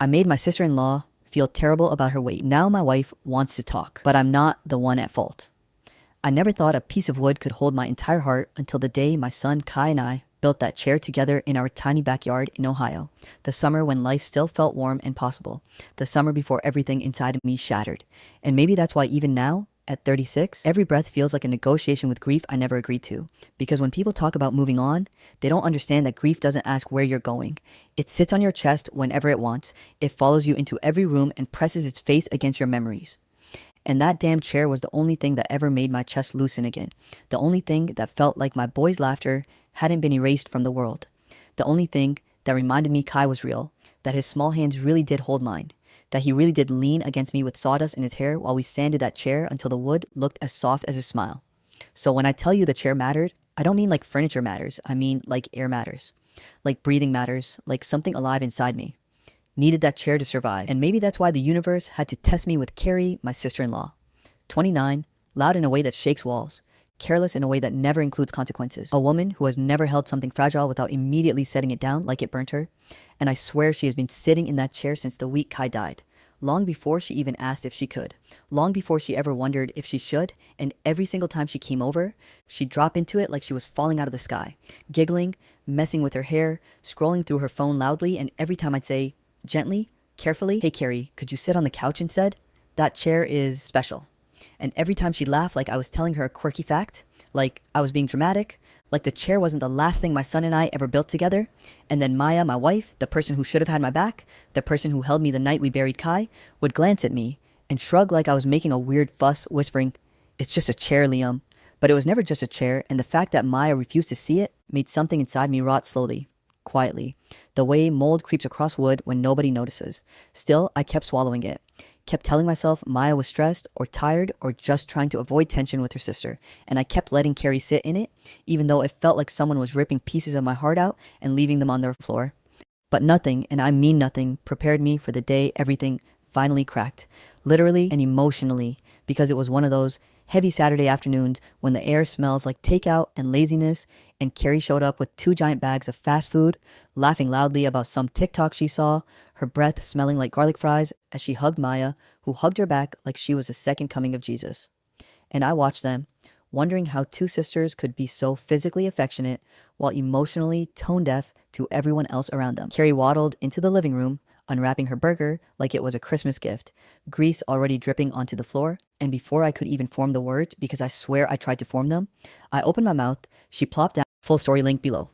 I made my sister-in-law feel terrible about her weight. Now my wife wants to talk, but I'm not the one at fault. I never thought a piece of wood could hold my entire heart until the day my son Kai and I built that chair together in our tiny backyard in Ohio. The summer when life still felt warm and possible. The summer before everything inside of me shattered. And maybe that's why even now, at 36, every breath feels like a negotiation with grief I never agreed to. Because when people talk about moving on, they don't understand that grief doesn't ask where you're going. It sits on your chest whenever it wants. It follows you into every room and presses its face against your memories. And that damn chair was the only thing that ever made my chest loosen again. The only thing that felt like my boy's laughter hadn't been erased from the world. The only thing that reminded me Kai was real, that his small hands really did hold mine, that he really did lean against me with sawdust in his hair while we sanded that chair until the wood looked as soft as his smile. So when I tell you the chair mattered, I don't mean like furniture matters. I mean like air matters, like breathing matters, like something alive inside me needed that chair to survive. And maybe that's why the universe had to test me with Carrie, my sister-in-law. 29, loud in a way that shakes walls, careless in a way that never includes consequences. A woman who has never held something fragile without immediately setting it down like it burnt her. And I swear she has been sitting in that chair since the week Kai died. Long before she even asked if she could. Long before she ever wondered if she should. And every single time she came over, she'd drop into it like she was falling out of the sky. Giggling, messing with her hair, scrolling through her phone loudly, and every time I'd say, gently, carefully, "Hey Carrie, could you sit on the couch instead? That chair is special." And every time she'd laugh like I was telling her a quirky fact, like I was being dramatic, like the chair wasn't the last thing my son and I ever built together. And then Maya, my wife, the person who should have had my back, the person who held me the night we buried Kai, would glance at me and shrug like I was making a weird fuss, whispering, "It's just a chair, Liam." But it was never just a chair, and the fact that Maya refused to see it made something inside me rot slowly, quietly, the way mold creeps across wood when nobody notices. Still, I kept swallowing it. Kept telling myself Maya was stressed or tired or just trying to avoid tension with her sister. And I kept letting Carrie sit in it, even though it felt like someone was ripping pieces of my heart out and leaving them on the floor. But nothing, and I mean nothing, prepared me for the day everything finally cracked. Literally and emotionally, because it was one of those heavy Saturday afternoons when the air smells like takeout and laziness, and Carrie showed up with 2 giant bags of fast food, laughing loudly about some TikTok she saw, her breath smelling like garlic fries as she hugged Maya, who hugged her back like she was the second coming of Jesus. And I watched them, wondering how 2 sisters could be so physically affectionate while emotionally tone deaf to everyone else around them. Carrie waddled into the living room, unwrapping her burger like it was a Christmas gift, grease already dripping onto the floor. And before I could even form the words, because I swear I tried to form them, I opened my mouth, she plopped down. Full story link below.